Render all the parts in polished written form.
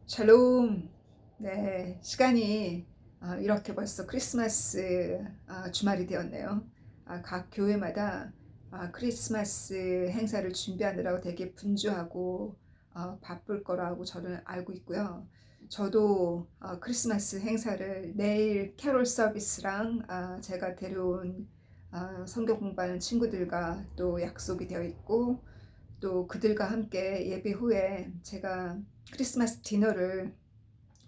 샬롬. 네, 시간이 이렇게 벌써 크리스마스 주말이 되었네요. 각 교회마다 크리스마스 행사를 준비하느라고 되게 분주하고 바쁠 거라고 저는 알고 있고요. 저도 크리스마스 행사를 내일 캐롤 서비스랑 제가 데려온 성경 공부하는 친구들과 또 약속이 되어 있고, 또 그들과 함께 예배 후에 제가 크리스마스 디너를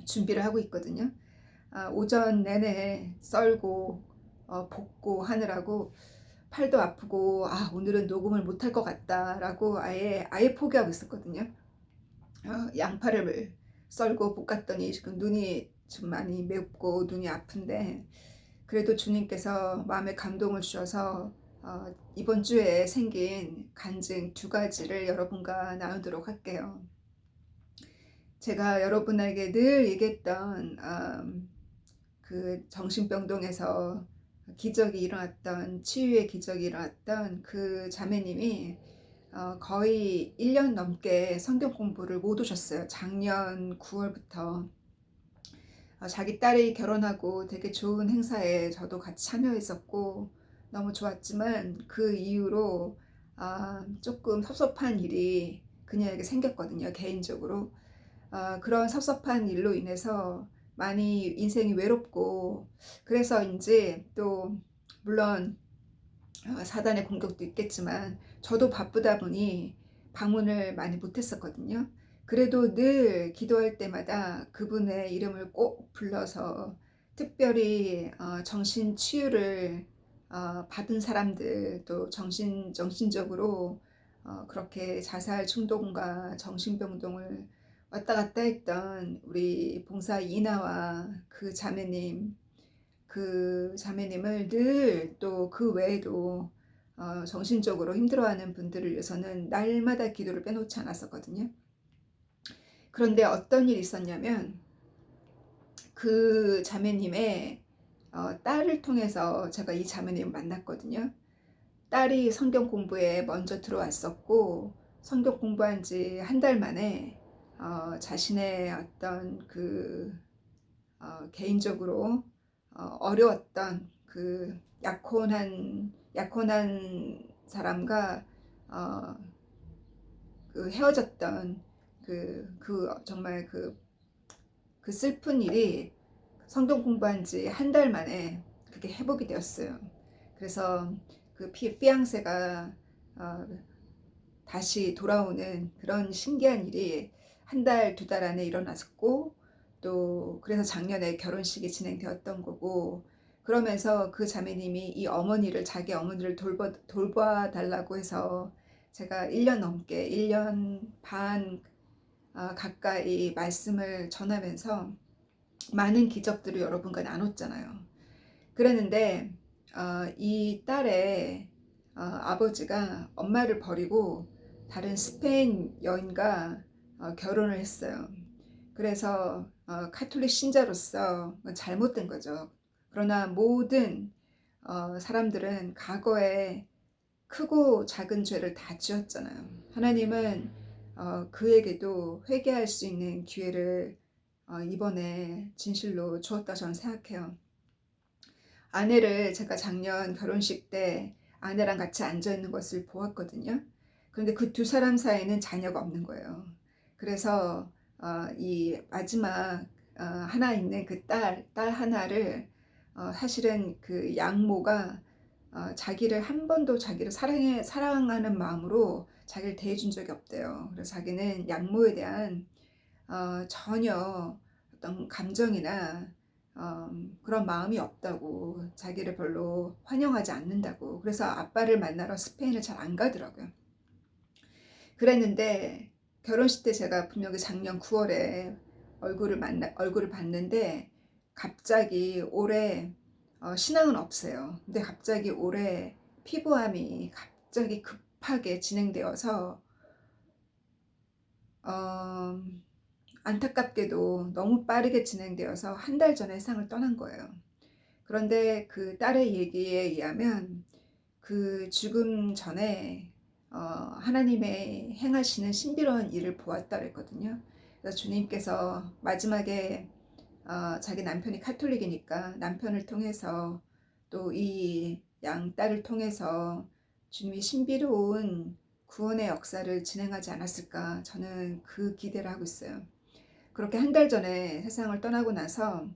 준비를 하고 있거든요. 오전 내내 썰고 볶고 하느라고 팔도 아프고 오늘은 녹음을 못할 것 같다라고 아예 포기하고 있었거든요. 양파를 썰고 볶았더니 지금 눈이 좀 많이 맵고 눈이 아픈데, 그래도 주님께서 마음에 감동을 주셔서 이번 주에 생긴 간증 두 가지를 여러분과 나누도록 할게요. 제가 여러분에게 늘 얘기했던 그 정신병동에서 기적이 일어났던, 치유의 기적이 일어났던 그 자매님이 거의 1년 넘게 성경 공부를 못 오셨어요. 작년 9월부터. 자기 딸이 결혼하고 되게 좋은 행사에 저도 같이 참여했었고 너무 좋았지만, 그 이후로 조금 섭섭한 일이 그녀에게 생겼거든요, 개인적으로. 그런 섭섭한 일로 인해서 많이 인생이 외롭고, 그래서인지 또 물론 사단의 공격도 있겠지만 저도 바쁘다 보니 방문을 많이 못했었거든요. 그래도 늘 기도할 때마다 그분의 이름을 꼭 불러서, 특별히 정신 치유를 받은 사람들, 또 정신적으로 그렇게 자살 충동과 정신병동을 왔다 갔다 했던 우리 봉사 이나와 그 자매님을 늘, 또 그 외에도 정신적으로 힘들어하는 분들을 위해서는 날마다 기도를 빼놓지 않았었거든요. 그런데 어떤 일이 있었냐면, 그 자매님의 딸을 통해서 제가 이 자매님을 만났거든요. 딸이 성경 공부에 먼저 들어왔었고, 성경 공부한 지 한 달 만에 자신의 어떤 개인적으로 어려웠던 그 약혼한 사람과 어, 그 헤어졌던 정말 그 슬픈 일이 성경 공부한 지 한 달 만에 그게 회복이 되었어요. 그래서 그 피앙세가 어, 다시 돌아오는 그런 신기한 일이 한 달, 두 달 안에 일어났고, 또 그래서 작년에 결혼식이 진행되었던 거고, 그러면서 그 자매님이 자기 어머니를 돌봐달라고 해서 제가 1년 넘게, 1년 반 가까이 말씀을 전하면서 많은 기적들을 여러분과 나눴잖아요. 그랬는데 이 딸의 아버지가 엄마를 버리고 다른 스페인 여인과 결혼을 했어요. 그래서 카톨릭 신자로서 잘못된 거죠. 그러나 모든 사람들은 과거에 크고 작은 죄를 다 지었잖아요. 하나님은 그에게도 회개할 수 있는 기회를 이번에 진실로 주었다 저는 생각해요. 아내를 제가 작년 결혼식 때 아내랑 같이 앉아 있는 것을 보았거든요. 그런데 그 두 사람 사이에는 자녀가 없는 거예요. 그래서 이 마지막 하나 있는 그 딸 하나를 사실은 그 양모가 자기를 한 번도 자기를 사랑하는 마음으로 자기를 대해준 적이 없대요. 그래서 자기는 양모에 대한 전혀 어떤 감정이나 그런 마음이 없다고, 자기를 별로 환영하지 않는다고, 그래서 아빠를 만나러 스페인을 잘 안 가더라고요. 그랬는데 결혼식 때 제가 분명히 작년 9월에 얼굴을 봤는데, 갑자기 올해 신앙은 없어요. 근데 갑자기 올해 피부암이 갑자기 급하게 진행되어서 어, 안타깝게도 너무 빠르게 진행되어서 한 달 전에 세상을 떠난 거예요. 그런데 그 딸의 얘기에 의하면 그 죽음 전에 하나님의 행하시는 신비로운 일을 보았다 그랬거든요. 그래서 주님께서 마지막에 자기 남편이 카톨릭이니까 남편을 통해서 또 이 양딸을 통해서 주님이 신비로운 구원의 역사를 진행하지 않았을까, 저는 그 기대를 하고 있어요. 그렇게 한 달 전에 세상을 떠나고 나서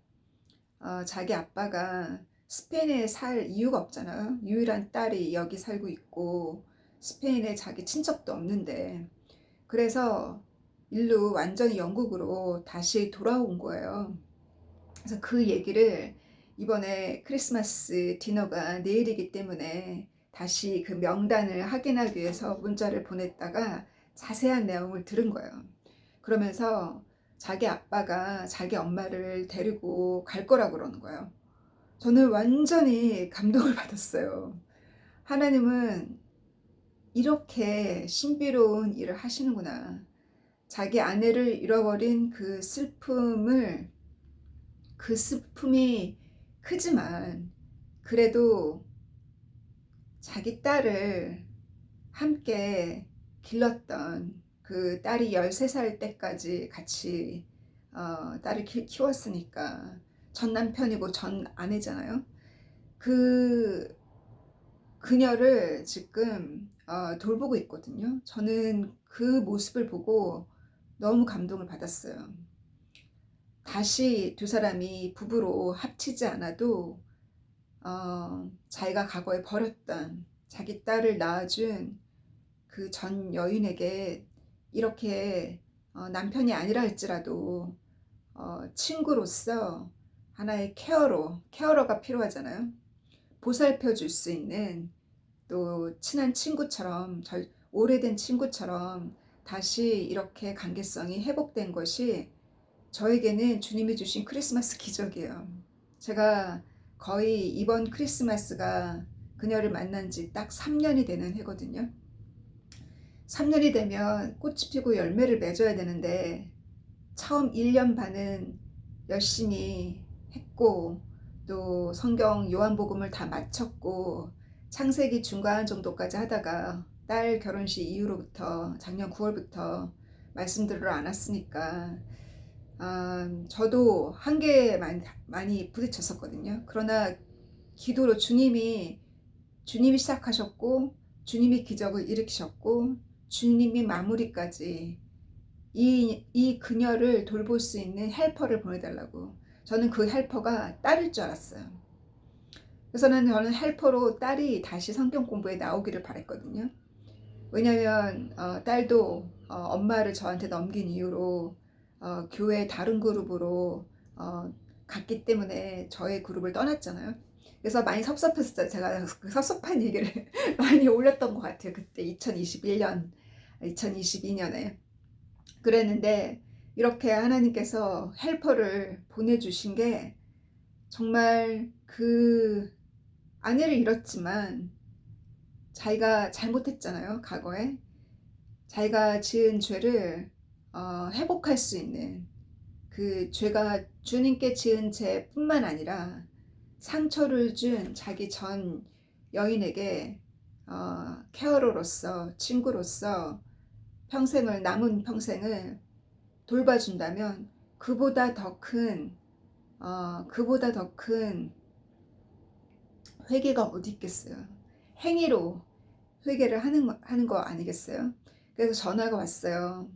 자기 아빠가 스페인에 살 이유가 없잖아요. 유일한 딸이 여기 살고 있고 스페인에 자기 친척도 없는데, 그래서 일로 완전히 영국으로 다시 돌아온 거예요. 그래서 그 얘기를 이번에 크리스마스 디너가 내일이기 때문에 다시 그 명단을 확인하기 위해서 문자를 보냈다가 자세한 내용을 들은 거예요. 그러면서 자기 아빠가 자기 엄마를 데리고 갈 거라고 그러는 거예요. 저는 완전히 감동을 받았어요. 하나님은 이렇게 신비로운 일을 하시는구나. 자기 아내를 잃어버린 그 슬픔이 크지만 그래도 자기 딸을 함께 길렀던, 그 딸이 13살 때까지 같이 딸을 키웠으니까, 전 남편이고 전 아내잖아요. 그 그녀를 지금 돌보고 있거든요. 저는 그 모습을 보고 너무 감동을 받았어요. 다시 두 사람이 부부로 합치지 않아도 자기가 과거에 버렸던 자기 딸을 낳아준 그 전 여인에게 이렇게 남편이 아니라 할지라도 친구로서 하나의 케어러가 필요하잖아요. 보살펴 줄 수 있는, 또 친한 친구처럼, 오래된 친구처럼 다시 이렇게 관계성이 회복된 것이 저에게는 주님이 주신 크리스마스 기적이에요. 제가 거의 이번 크리스마스가 그녀를 만난 지 딱 3년이 되는 해거든요. 3년이 되면 꽃이 피고 열매를 맺어야 되는데 처음 1년 반은 열심히 했고, 또 성경 요한복음을 다 마쳤고 창세기 중간 정도까지 하다가 딸 결혼식 이후로부터 작년 9월부터 말씀들을 안 왔으니까 저도 한계에 많이 부딪혔었거든요. 그러나 기도로 주님이 시작하셨고 주님이 기적을 일으키셨고 주님이 마무리까지 이 그녀를 돌볼 수 있는 헬퍼를 보내달라고. 저는 그 헬퍼가 딸일 줄 알았어요. 그래서 저는 헬퍼로 딸이 다시 성경 공부에 나오기를 바랬거든요. 왜냐면 딸도 엄마를 저한테 넘긴 이후로 교회 다른 그룹으로 갔기 때문에 저의 그룹을 떠났잖아요. 그래서 많이 섭섭했어요. 제가 그 섭섭한 얘기를 많이 올렸던 것 같아요. 그때 2022년에 그랬는데, 이렇게 하나님께서 헬퍼를 보내주신 게 정말, 그 아내를 잃었지만 자기가 잘못했잖아요. 과거에 자기가 지은 죄를 회복할 수 있는, 그 죄가 주님께 지은 죄뿐만 아니라 상처를 준 자기 전 여인에게 케어러로서, 친구로서 남은 평생을 돌봐준다면 그보다 더 큰 회개가 어디 있겠어요. 행위로 회개를 하는 거 아니겠어요? 그래서 전화가 왔어요.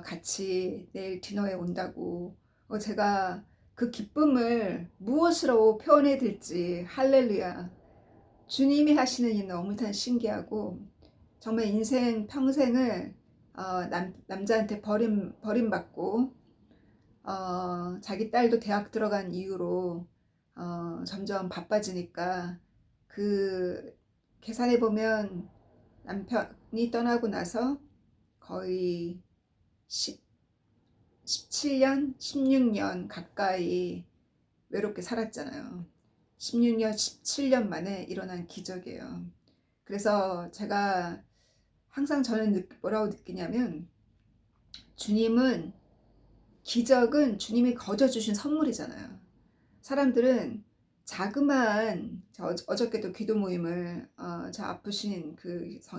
같이 내일 디너에 온다고. 제가 그 기쁨을 무엇으로 표현해 드릴지, 할렐루야. 주님이 하시는 일 너무 신기하고, 정말 인생 평생을 남자한테 버림받고 자기 딸도 대학 들어간 이후로 점점 바빠지니까, 그 계산해 보면 남편이 떠나고 나서 거의 17년, 16년 가까이 외롭게 살았잖아요. 16년, 17년 만에 일어난 기적이에요. 그래서 제가 항상 저는 뭐라고 느끼냐면, 기적은 주님이 거저 주신 선물이잖아요. 사람들은 자그마한, 어저께도 기도 모임을 저 아프신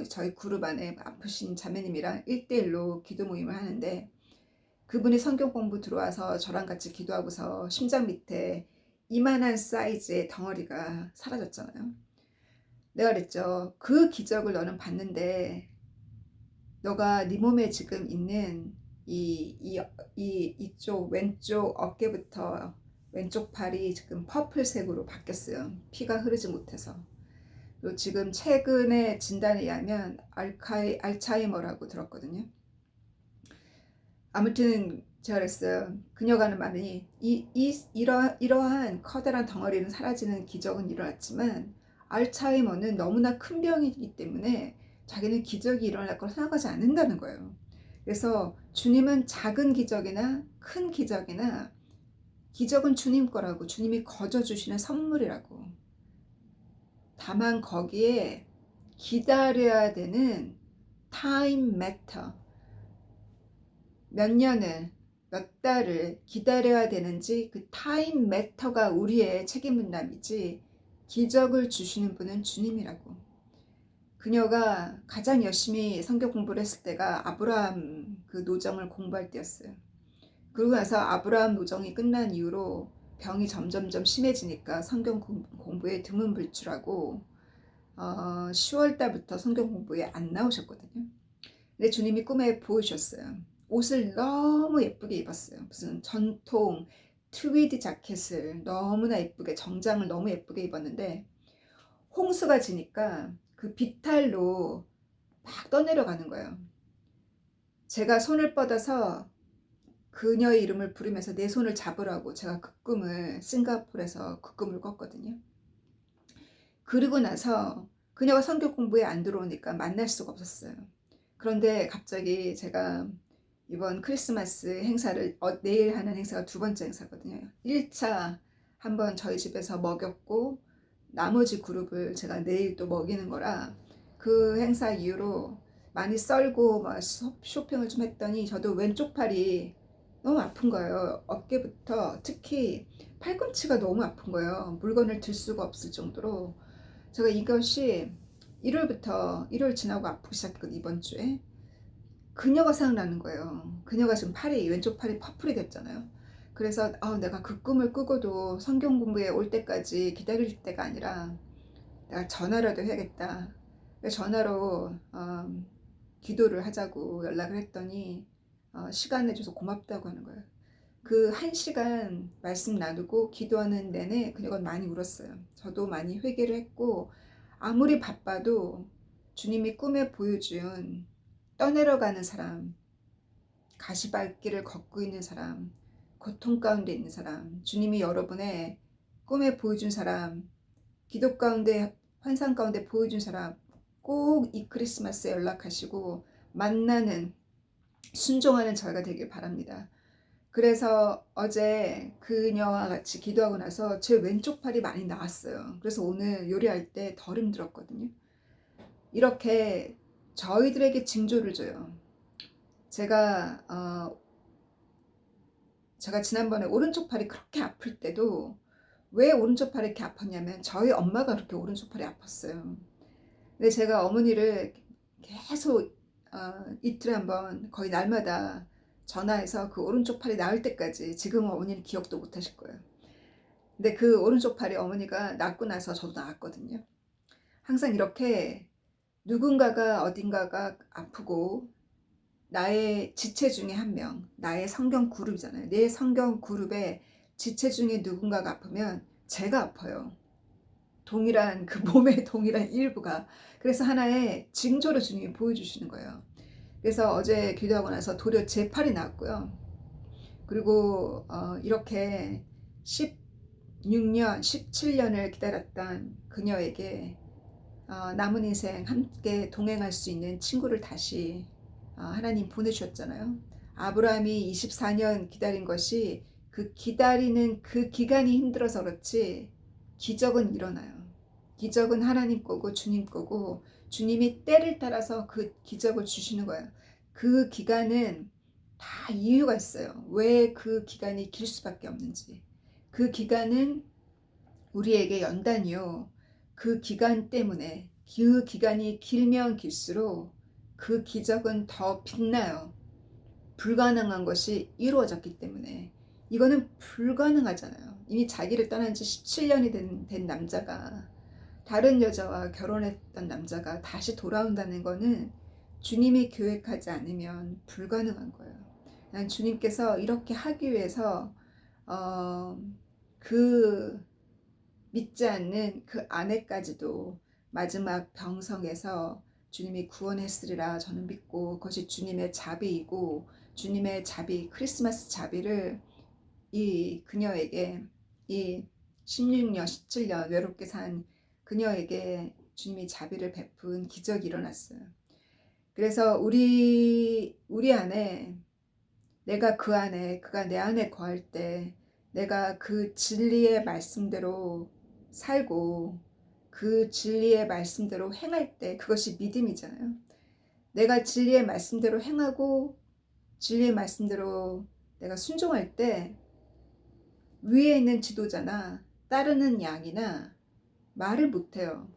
저희 그룹 안에 아프신 자매님이랑 1대1로 기도 모임을 하는데, 그분이 성경 공부 들어와서 저랑 같이 기도하고서 심장 밑에 이만한 사이즈의 덩어리가 사라졌잖아요. 내가 그랬죠. 그 기적을 너는 봤는데 너가 네 몸에 지금 있는 이쪽 왼쪽 어깨부터 왼쪽 팔이 지금 퍼플색으로 바뀌었어요. 피가 흐르지 못해서. 그리고 지금 최근에 진단에 의하면 알츠하이머라고 들었거든요. 아무튼 제가 그랬어요. 그녀가 하는 말이 이러한 커다란 덩어리는 사라지는 기적은 일어났지만 알츠하이머는 너무나 큰 병이기 때문에 자기는 기적이 일어날 걸 생각하지 않는다는 거예요. 그래서 주님은 작은 기적이나 큰 기적이나 기적은 주님 거라고, 주님이 거저 주시는 선물이라고. 다만 거기에 기다려야 되는 time matter, 몇 년을 몇 달을 기다려야 되는지 그 타임 매터가 우리의 책임 분담이지 기적을 주시는 분은 주님이라고. 그녀가 가장 열심히 성경 공부를 했을 때가 아브라함 그 노정을 공부할 때였어요. 그러고 나서 아브라함 노정이 끝난 이후로 병이 점점점 심해지니까 성경 공부에 드문불출하고 10월 달부터 성경 공부에 안 나오셨거든요. 근데 주님이 꿈에 보여주셨어요. 옷을 너무 예쁘게 입었어요. 무슨 전통 트위드 자켓을 너무나 예쁘게, 정장을 너무 예쁘게 입었는데 홍수가 지니까 그 비탈로 막 떠내려가는 거예요. 제가 손을 뻗어서 그녀의 이름을 부르면서 내 손을 잡으라고 제가 그 꿈을 싱가포르에서 그 꿈을 꿨거든요. 그리고 나서 그녀가 성경 공부에 안 들어오니까 만날 수가 없었어요. 그런데 갑자기 제가 이번 크리스마스 행사를 내일 하는 행사가 두 번째 행사거든요. 1차 한번 저희 집에서 먹였고 나머지 그룹을 제가 내일 또 먹이는 거라 그 행사 이후로 많이 썰고 막 쇼핑을 좀 했더니 저도 왼쪽 팔이 너무 아픈 거예요. 어깨부터 특히 팔꿈치가 너무 아픈 거예요. 물건을 들 수가 없을 정도로. 제가 이것이 1월 지나고 아프기 시작했거든요. 이번 주에. 그녀가 생각나는 거예요. 그녀가 지금 왼쪽 팔이 퍼플이 됐잖아요. 그래서 내가 그 꿈을 꾸고도 성경 공부에 올 때까지 기다릴 때가 아니라 내가 전화라도 해야겠다. 전화로 기도를 하자고 연락을 했더니 시간 내줘서 고맙다고 하는 거예요. 그 1시간 말씀 나누고 기도하는 내내 그녀가 많이 울었어요. 저도 많이 회개를 했고 아무리 바빠도 주님이 꿈에 보여준 떠내려가는 사람, 가시밭길을 걷고 있는 사람, 고통 가운데 있는 사람, 주님이 여러분의 꿈에 보여준 사람, 기도 가운데 환상 가운데 보여준 사람 꼭 이 크리스마스에 연락하시고 만나는 순종하는 저희가 되길 바랍니다. 그래서 어제 그녀와 같이 기도하고 나서 제 왼쪽 팔이 많이 나왔어요. 그래서 오늘 요리할 때 덜 힘들었거든요. 이렇게 저희들에게 징조를 줘요. 제가 지난번에 오른쪽 팔이 그렇게 아플 때도 왜 오른쪽 팔이 이렇게 아팠냐면 저희 엄마가 그렇게 오른쪽 팔이 아팠어요. 근데 제가 어머니를 계속 이틀에 한번 거의 날마다 전화해서 그 오른쪽 팔이 나을 때까지, 지금은 어머니는 기억도 못 하실 거예요. 근데 그 오른쪽 팔이 어머니가 낫고 나서 저도 나았거든요. 항상 이렇게 누군가가 어딘가가 아프고 나의 지체 중에 한 명, 나의 성경 그룹이잖아요. 내 성경 그룹에 지체 중에 누군가가 아프면 제가 아파요. 동일한 그 몸의 동일한 일부가. 그래서 하나의 징조로 주님이 보여주시는 거예요. 그래서 어제 기도하고 나서 도리어 제 팔이 나았고요. 그리고 이렇게 16년, 17년을 기다렸던 그녀에게 남은 인생 함께 동행할 수 있는 친구를 다시 하나님 보내주셨잖아요. 아브라함이 24년 기다린 것이 그 기다리는 그 기간이 힘들어서 그렇지 기적은 일어나요. 기적은 하나님 거고 주님 거고 주님이 때를 따라서 그 기적을 주시는 거예요. 그 기간은 다 이유가 있어요. 왜 그 기간이 길 수밖에 없는지. 그 기간은 우리에게 연단이요. 그 기간 때문에 그 기간이 길면 길수록 그 기적은 더 빛나요. 불가능한 것이 이루어졌기 때문에. 이거는 불가능하잖아요. 이미 자기를 떠난 지 17년이 된 남자가, 다른 여자와 결혼했던 남자가 다시 돌아온다는 거는 주님이 계획하지 않으면 불가능한 거예요. 난 주님께서 이렇게 하기 위해서 그 믿지 않는 그 아내까지도 마지막 병성에서 주님이 구원했으리라 저는 믿고, 그것이 주님의 자비이고, 주님의 자비, 크리스마스 자비를 이 그녀에게, 이 16년 17년 외롭게 산 그녀에게 주님이 자비를 베푼 기적이 일어났어요. 그래서 우리 안에, 내가 그 안에, 그가 내 안에 거할 때 내가 그 진리의 말씀대로 살고 그 진리의 말씀대로 행할 때, 그것이 믿음이잖아요. 내가 진리의 말씀대로 행하고 진리의 말씀대로 내가 순종할 때 위에 있는 지도자나 따르는 양이나 말을 못해요.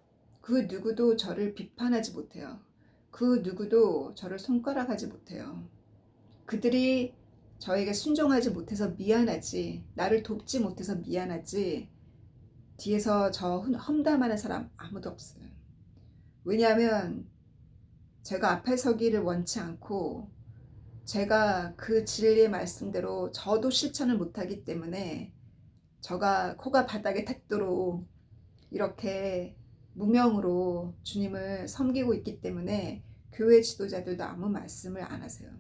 그 누구도 저를 비판하지 못해요. 그 누구도 저를 손가락하지 못해요. 그들이 저에게 순종하지 못해서 미안하지, 나를 돕지 못해서 미안하지, 뒤에서 저 험담하는 사람 아무도 없어요. 왜냐하면 제가 앞에 서기를 원치 않고 제가 그 진리의 말씀대로 저도 실천을 못하기 때문에 저가 코가 바닥에 닿도록 이렇게 무명으로 주님을 섬기고 있기 때문에 교회 지도자들도 아무 말씀을 안 하세요.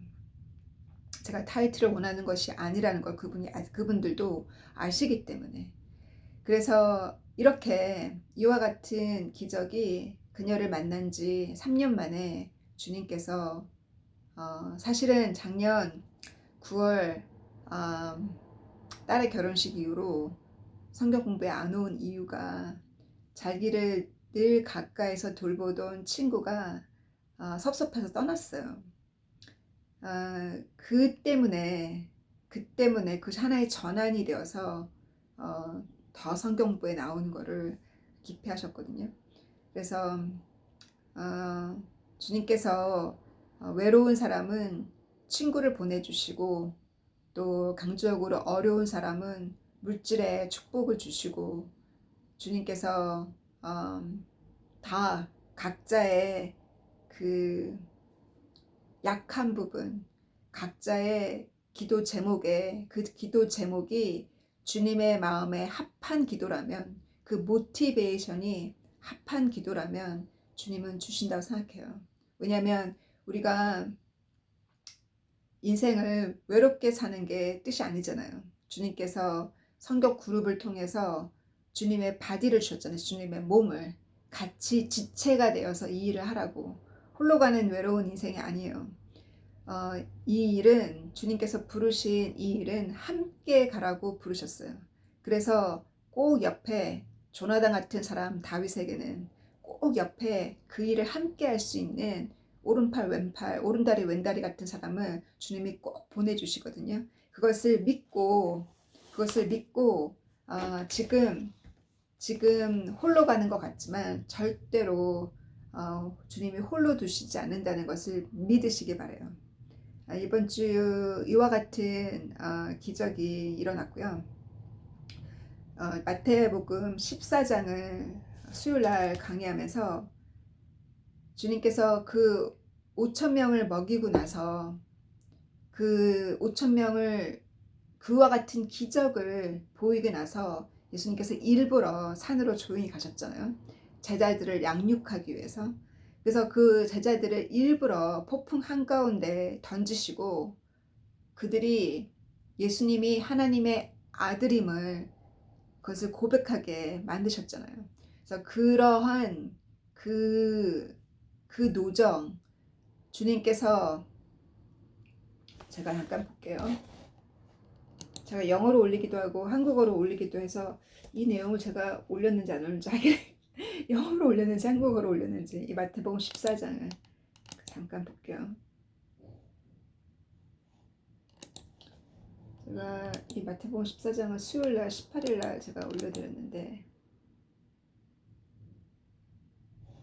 제가 타이틀을 원하는 것이 아니라는 걸 그분들도 아시기 때문에. 그래서 이렇게 이와 같은 기적이, 그녀를 만난 지 3년 만에 주님께서 사실은 작년 9월 딸의 결혼식 이후로 성경 공부에 안 온 이유가, 자기를 늘 가까이서 돌보던 친구가 섭섭해서 떠났어요. 그 때문에 그 하나의 전환이 되어서 더 성경 공부에 나오는 거를 기피하셨거든요. 그래서 주님께서 외로운 사람은 친구를 보내주시고, 또 강적으로 어려운 사람은 물질의 축복을 주시고, 주님께서 다 각자의 그 약한 부분, 각자의 기도 제목에, 그 기도 제목이 주님의 마음에 합한 기도라면, 그 모티베이션이 합한 기도라면 주님은 주신다고 생각해요. 왜냐하면 우리가 인생을 외롭게 사는 게 뜻이 아니잖아요. 주님께서 성격 그룹을 통해서 주님의 바디를 주셨잖아요. 주님의 몸을 같이 지체가 되어서 이 일을 하라고. 홀로 가는 외로운 인생이 아니에요. 이 일은, 주님께서 부르신 이 일은 함께 가라고 부르셨어요. 그래서 꼭 옆에, 조나단 같은 사람 다윗에게는 꼭 옆에 그 일을 함께 할 수 있는 오른팔 왼팔, 오른다리 왼다리 같은 사람을 주님이 꼭 보내주시거든요. 그것을 믿고 지금 홀로 가는 것 같지만 절대로 주님이 홀로 두시지 않는다는 것을 믿으시기 바라요. 이번 주 이와 같은 기적이 일어났고요. 마태복음 14장을 수요일날 강의하면서 주님께서 그 5,000명을 먹이고 나서 그 5,000명을, 그와 같은 기적을 보이고 나서 예수님께서 일부러 산으로 조용히 가셨잖아요. 제자들을 양육하기 위해서. 그래서 그 제자들을 일부러 폭풍 한가운데 던지시고, 그들이 예수님이 하나님의 아들임을, 그것을 고백하게 만드셨잖아요. 그래서 그러한 그 노정, 주님께서, 제가 잠깐 볼게요. 제가 영어로 올리기도 하고 한국어로 올리기도 해서 이 내용을 제가 올렸는지 안 올렸는지 영어로 올렸는지 한국어로 올렸는지, 이 마태복음 14장을 잠깐 볼게요. 제가 이 마태복음 14장을 수요일날 18일날 제가 올려드렸는데,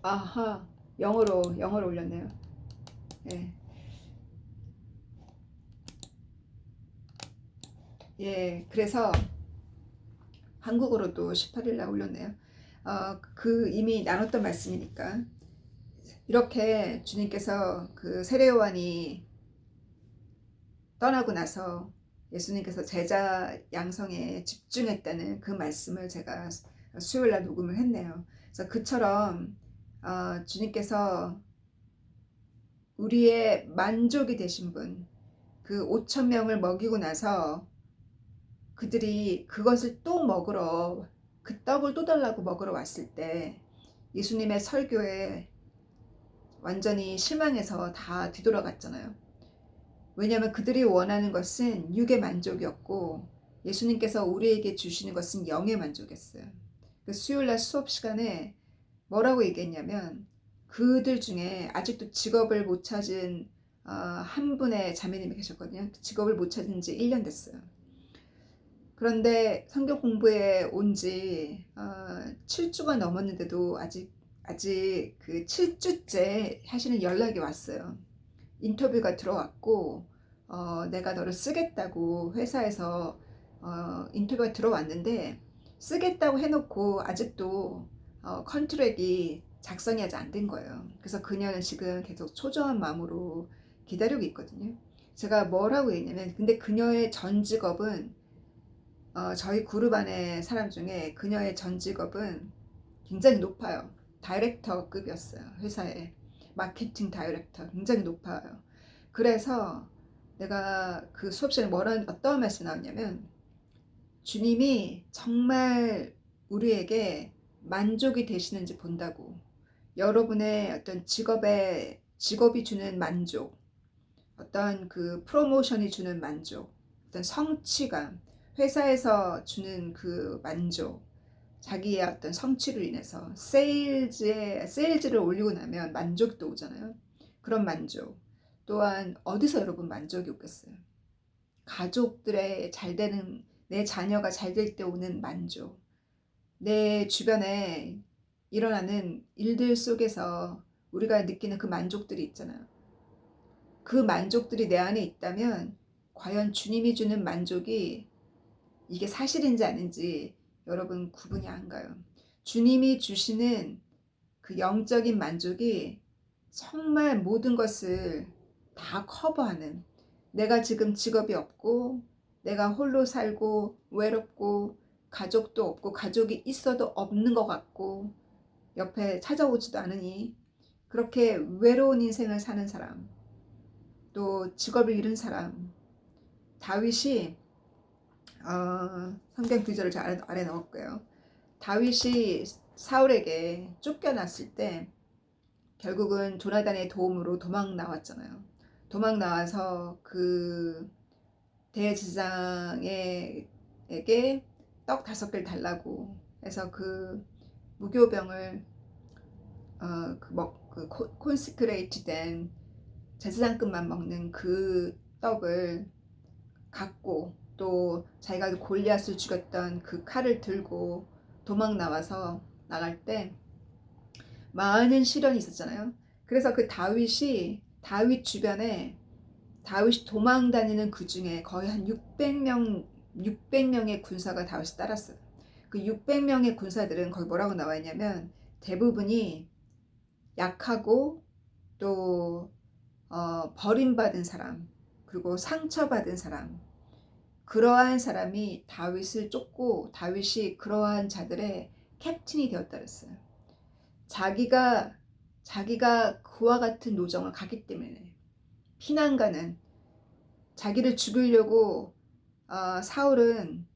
아하, 영어로 올렸네요. 네. 예, 그래서 한국어로도 18일 날 올렸네요. 그 이미 나눴던 말씀이니까. 이렇게 주님께서 그 세례 요한이 떠나고 나서 예수님께서 제자 양성에 집중했다는 그 말씀을 제가 수요일 날 녹음을 했네요. 그래서 그처럼 주님께서 우리의 만족이 되신 분, 그 5천 명을 먹이고 나서 그들이 그것을 또 먹으러, 그 떡을 또 달라고 먹으러 왔을 때 예수님의 설교에 완전히 실망해서 다 뒤돌아갔잖아요. 왜냐하면 그들이 원하는 것은 육의 만족이었고 예수님께서 우리에게 주시는 것은 영의 만족이었어요. 그 수요일날 수업 시간에 뭐라고 얘기했냐면 그들 중에 아직도 직업을 못 찾은 한 분의 자매님이 계셨거든요. 직업을 못 찾은 지 1년 됐어요. 그런데 성경 공부에 온 지 7주가 넘었는데도 아직 그 7주째 하시는 연락이 왔어요. 인터뷰가 들어왔고 내가 너를 쓰겠다고 회사에서 인터뷰가 들어왔는데 쓰겠다고 해놓고 아직도 컨트랙이 작성이 아직 안 된 거예요. 그래서 그녀는 지금 계속 초조한 마음으로 기다리고 있거든요. 제가 뭐라고 했냐면 근데 그녀의 전 직업은 저희 그룹 안에 사람 중에 그녀의 전 직업은 굉장히 높아요. 다이렉터급이었어요. 회사에 마케팅 다이렉터 굉장히 높아요. 그래서 내가 그 수업 시간에 어떤 말씀이 나왔냐면 주님이 정말 우리에게 만족이 되시는지 본다고. 여러분의 어떤 직업이 주는 만족, 어떤 그 프로모션이 주는 만족, 어떤 성취감, 회사에서 주는 그 만족, 자기의 어떤 성취로 인해서 세일즈를 올리고 나면 만족도 오잖아요. 그런 만족. 또한 어디서 여러분 만족이 오겠어요? 가족들의 잘 되는, 내 자녀가 잘 될 때 오는 만족. 내 주변에 일어나는 일들 속에서 우리가 느끼는 그 만족들이 있잖아요. 그 만족들이 내 안에 있다면 과연 주님이 주는 만족이 이게 사실인지 아닌지 여러분 구분이 안 가요. 주님이 주시는 그 영적인 만족이 정말 모든 것을 다 커버하는, 내가 지금 직업이 없고 내가 홀로 살고 외롭고 가족도 없고 가족이 있어도 없는 것 같고 옆에 찾아오지도 않으니 그렇게 외로운 인생을 사는 사람, 또 직업을 잃은 사람. 다윗이 성경 구절을 잘 아래 넣었고요. 다윗이 사울에게 쫓겨났을 때 결국은 조나단의 도움으로 도망 나왔잖아요. 도망 나와서 그 대제사장에게 떡 5개를 달라고 해서 그 무교병을 콘시크레이트 된 제사장급만 먹는 그 떡을 갖고 또 자기가 골리앗을 죽였던 그 칼을 들고 도망 나와서 나갈 때 많은 시련이 있었잖아요. 그래서 그 다윗 주변에 다윗이 도망 다니는 그 중에 거의 한 600명의 군사가 다윗이 따랐어요. 그 600명의 군사들은 거기 뭐라고 나와 있냐면 대부분이 약하고 또 버림받은 사람, 그리고 상처받은 사람, 그러한 사람이 다윗을 쫓고 다윗이 그러한 자들의 캡틴이 되었다 그랬어요. 자기가 그와 같은 노정을 갔기 때문에 피난가는 자기를 죽이려고 사울은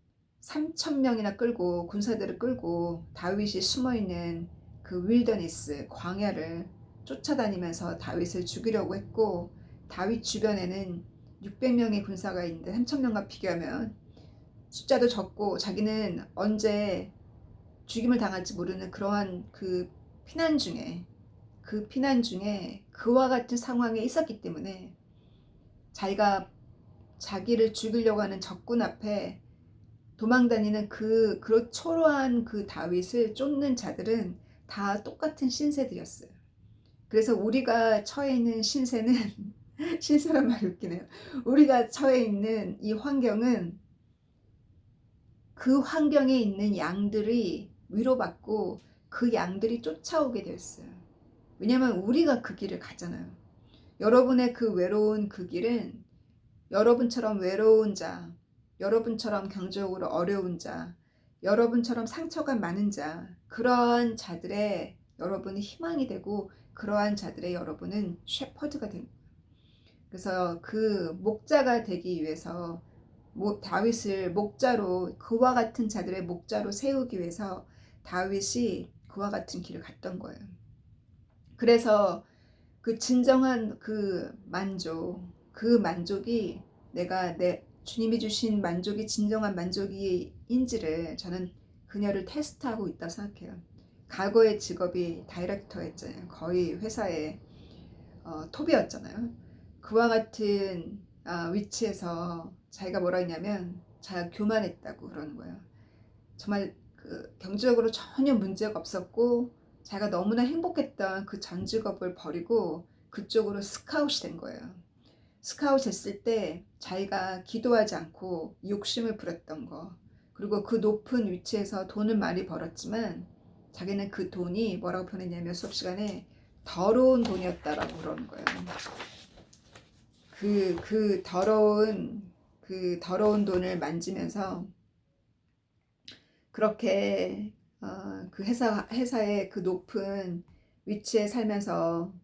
3,000명이나 끌고 군사들을 끌고 다윗이 숨어있는 그 윌더니스 광야를 쫓아다니면서 다윗을 죽이려고 했고 다윗 주변에는 600명의 군사가 있는데 3,000명과 비교하면 숫자도 적고 자기는 언제 죽임을 당할지 모르는 그러한 그 피난 중에 그와 같은 상황에 있었기 때문에 자기를 죽이려고 하는 적군 앞에 도망다니는 그 초라한 그 다윗을 쫓는 자들은 다 똑같은 신세들이었어요. 그래서 우리가 처해 있는 신세는 신세란 말이 웃기네요. 우리가 처해 있는 이 환경은 그 환경에 있는 양들이 위로받고 그 양들이 쫓아오게 되었어요. 왜냐하면 우리가 그 길을 가잖아요. 여러분의 그 외로운 그 길은 여러분처럼 외로운 자, 여러분처럼 경제적으로 어려운 자, 여러분처럼 상처가 많은 자, 그러한 자들의 여러분은 희망이 되고 그러한 자들의 여러분은 셰퍼드가 됩니다. 그래서 그 목자가 되기 위해서 다윗을 목자로, 그와 같은 자들의 목자로 세우기 위해서 다윗이 그와 같은 길을 갔던 거예요. 그래서 그 진정한 그 만족, 그 만족이 내가 내 주님이 주신 만족이 진정한 만족인지를 저는 그녀를 테스트하고 있다고 생각해요. 과거의 직업이 다이렉터였잖아요. 거의 회사의 톱이었잖아요. 그와 같은 위치에서 자기가 뭐라 했냐면 자기가 교만했다고 그러는 거예요. 정말 그 경제적으로 전혀 문제가 없었고 자기가 너무나 행복했던 그 전 직업을 버리고 그쪽으로 스카웃이 된 거예요. 스카웃 했을 때 자기가 기도하지 않고 욕심을 부렸던 거, 그리고 그 높은 위치에서 돈을 많이 벌었지만 자기는 그 돈이 뭐라고 표현했냐면 수업 시간에 더러운 돈이었다라고 그러는 거예요. 그 더러운 돈을 만지면서 그렇게 그 회사의 그 높은 위치에 살면서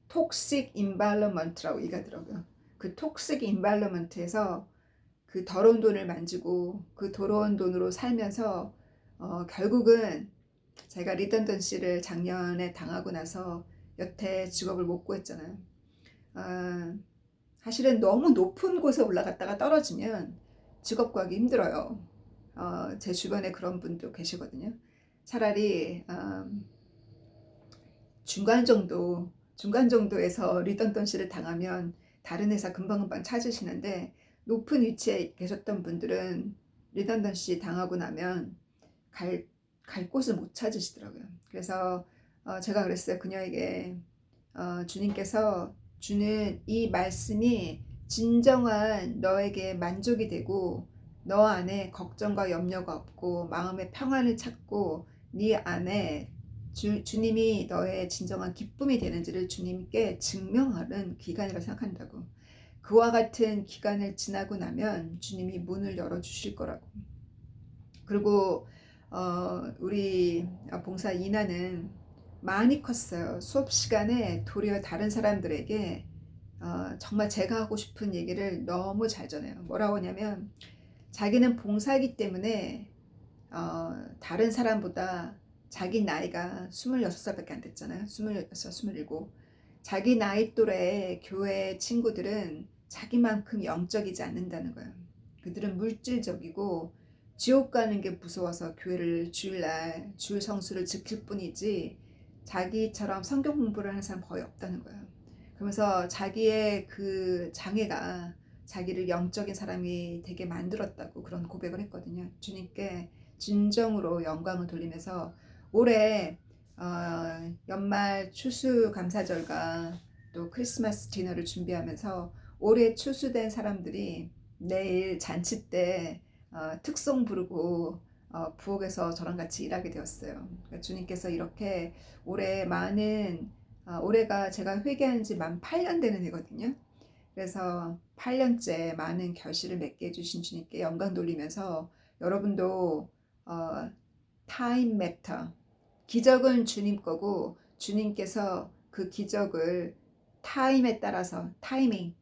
톡식 인바이러먼트라고 얘기하더라고요. 그 톡식 인바이러먼트에서 그 더러운 돈을 만지고 그 더러운 돈으로 살면서 결국은 제가 리던던시를 작년에 당하고 나서 여태 직업을 못 구했잖아요. 사실은 너무 높은 곳에 올라갔다가 떨어지면 직업 구하기 힘들어요. 제 주변에 그런 분도 계시거든요. 차라리 중간 정도에서 리던던시를 당하면 다른 회사 금방금방 찾으시는데, 높은 위치에 계셨던 분들은 리던던시 당하고 나면 갈 곳을 못 찾으시더라고요. 그래서 제가 그랬어요. 그녀에게 주님께서 주는 이 말씀이 진정한 너에게 만족이 되고 너 안에 걱정과 염려가 없고 마음의 평안을 찾고 네 안에 주님이 너의 진정한 기쁨이 되는지를 주님께 증명하는 기간이라고 생각한다고. 그와 같은 기간을 지나고 나면 주님이 문을 열어주실 거라고. 그리고 우리 봉사 이나는 많이 컸어요. 수업 시간에 도리어 다른 사람들에게 정말 제가 하고 싶은 얘기를 너무 잘 전해요. 뭐라고 하냐면 자기는 봉사이기 때문에 다른 사람보다 자기 나이가 26살밖에 안 됐잖아요. 26, 27. 자기 나이 또래의 교회 친구들은 자기만큼 영적이지 않는다는 거예요. 그들은 물질적이고 지옥 가는 게 무서워서 교회를 주일날 주일 성수를 지킬 뿐이지 자기처럼 성경 공부를 하는 사람 거의 없다는 거예요. 그러면서 자기의 그 장애가 자기를 영적인 사람이 되게 만들었다고 그런 고백을 했거든요. 주님께 진정으로 영광을 돌리면서 올해 연말 추수감사절과 또 크리스마스 디너를 준비하면서 올해 추수된 사람들이 내일 잔치 때 특송 부르고 부엌에서 저랑 같이 일하게 되었어요. 그러니까 주님께서 이렇게 올해 많은 올해가 제가 회개한 지 만 8년 되는 해거든요. 그래서 8년째 많은 결실을 맺게 해주신 주님께 영광 돌리면서 여러분도 타임 매터, 기적은 주님 거고 주님께서 그 기적을 타임에 따라서 타이밍,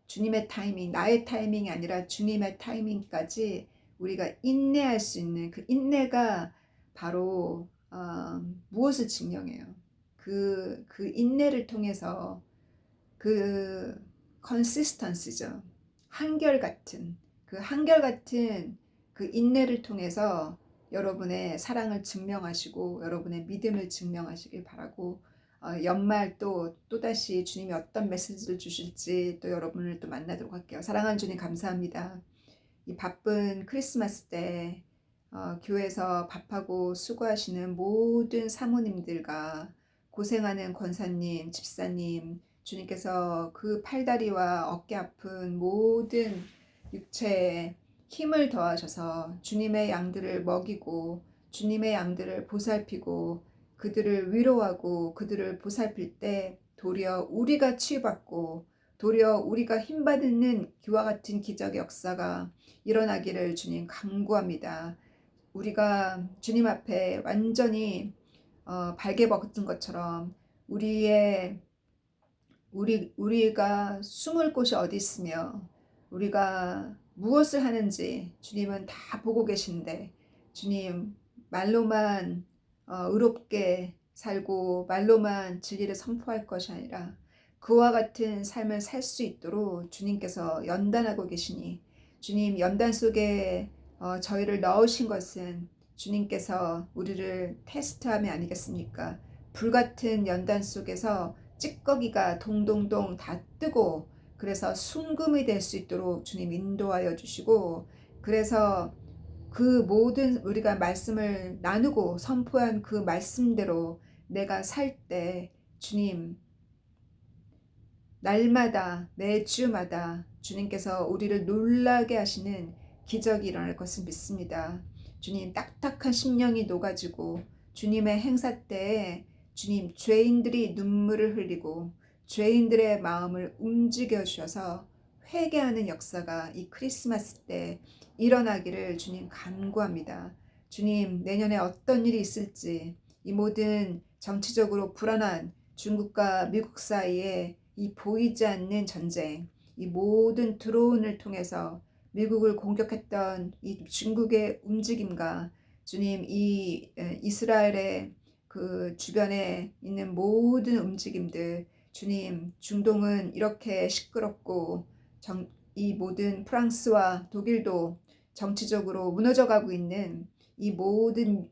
주님의 타이밍, 나의 타이밍이 아니라 주님의 타이밍까지 우리가 인내할 수 있는 그 인내가 바로 무엇을 증명해요? 그 인내를 통해서 그 컨시스턴시죠. 한결같은 그 인내를 통해서 여러분의 사랑을 증명하시고 여러분의 믿음을 증명하시길 바라고, 연말 또다시 주님이 어떤 메시지를 주실지 또 여러분을 또 만나도록 할게요. 사랑하는 주님 감사합니다. 이 바쁜 크리스마스 때 교회에서 밥하고 수고하시는 모든 사모님들과 고생하는 권사님, 집사님, 주님께서 그 팔다리와 어깨 아픈 모든 육체에 힘을 더하셔서 주님의 양들을 먹이고 주님의 양들을 보살피고 그들을 위로하고 그들을 보살필 때 도리어 우리가 치유받고 도리어 우리가 힘받는 기와 같은 기적의 역사가 일어나기를 주님 간구합니다. 우리가 주님 앞에 완전히 발개벗은 것처럼 우리가 숨을 곳이 어디 있으며 우리가 무엇을 하는지 주님은 다 보고 계신데 주님 말로만 의롭게 살고 말로만 진리를 선포할 것이 아니라 그와 같은 삶을 살 수 있도록 주님께서 연단하고 계시니 주님 연단 속에 저희를 넣으신 것은 주님께서 우리를 테스트함이 아니겠습니까? 불같은 연단 속에서 찌꺼기가 동동동 다 뜨고 그래서 순금이 될 수 있도록 주님 인도하여 주시고 그래서 그 모든 우리가 말씀을 나누고 선포한 그 말씀대로 내가 살 때 주님 날마다 매주마다 주님께서 우리를 놀라게 하시는 기적이 일어날 것을 믿습니다. 주님 딱딱한 심령이 녹아지고 주님의 행사 때에 주님 죄인들이 눈물을 흘리고 죄인들의 마음을 움직여 주셔서 회개하는 역사가 이 크리스마스 때 일어나기를 주님 간구합니다. 주님 내년에 어떤 일이 있을지 이 모든 정치적으로 불안한 중국과 미국 사이에 이 보이지 않는 전쟁, 이 모든 드론을 통해서 미국을 공격했던 이 중국의 움직임과 주님 이 이스라엘의 그 주변에 있는 모든 움직임들 주님 중동은 이렇게 시끄럽고 이 모든 프랑스와 독일도 정치적으로 무너져가고 있는 이 모든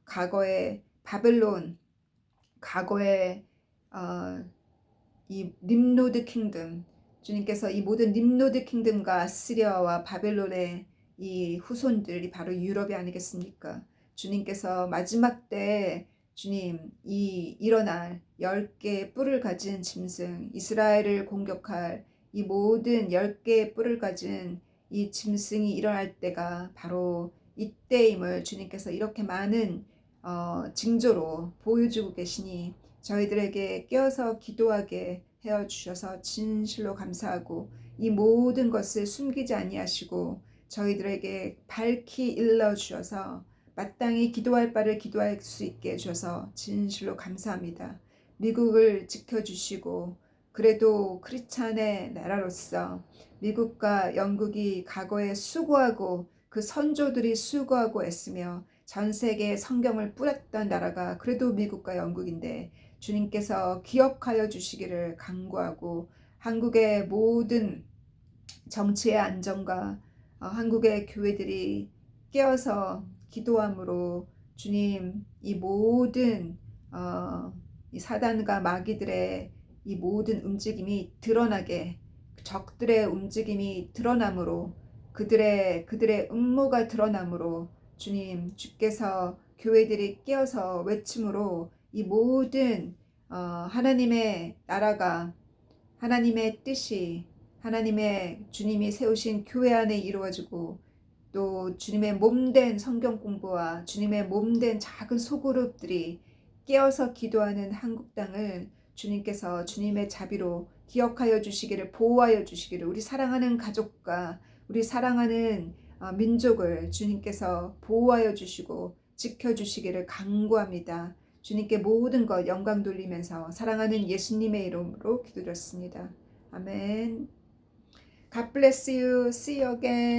과거의 바벨론 과거의 이 nim로드 킹덤 주님께서 이 모든 nim로드 킹덤과 시리아와 바벨론의 이 후손들이 바로 유럽이 아니겠습니까? 주님께서 마지막 때 주님 이 일어날 10개의 뿔을 가진 짐승 이스라엘을 공격할 이 모든 10개의 뿔을 가진 이 짐승이 일어날 때가 바로 이때임을 주님께서 이렇게 많은 징조로 보여주고 계시니 저희들에게 깨어서 기도하게 헤어주셔서 진실로 감사하고 이 모든 것을 숨기지 아니하시고 저희들에게 밝히 일러주셔서 마땅히 기도할 바를 기도할 수 있게 해주셔서 진실로 감사합니다. 미국을 지켜주시고 그래도 크리스찬의 나라로서 미국과 영국이 과거에 수고하고 그 선조들이 수고하고 애쓰며 전 세계에 성경을 뿌렸던 나라가 그래도 미국과 영국인데 주님께서 기억하여 주시기를 간구하고 한국의 모든 정치의 안정과 한국의 교회들이 깨어서 기도함으로 주님 이 모든 이 사단과 마귀들의 이 모든 움직임이 드러나게 적들의 움직임이 드러나므로 그들의 음모가 드러나므로 주님 주께서 교회들이 깨어서 외침으로 이 모든 하나님의 나라가 하나님의 뜻이 하나님의 주님이 세우신 교회 안에 이루어지고 또 주님의 몸된 성경 공부와 주님의 몸된 작은 소그룹들이 깨어서 기도하는 한국 땅을 주님께서 주님의 자비로 기억하여 주시기를 보호하여 주시기를 우리 사랑하는 가족과 우리 사랑하는 민족을 주님께서 보호하여 주시고 지켜주시기를 간구합니다. 주님께 모든 것 영광 돌리면서 사랑하는 예수님의 이름으로 기도드렸습니다. 아멘. God bless you. See you again.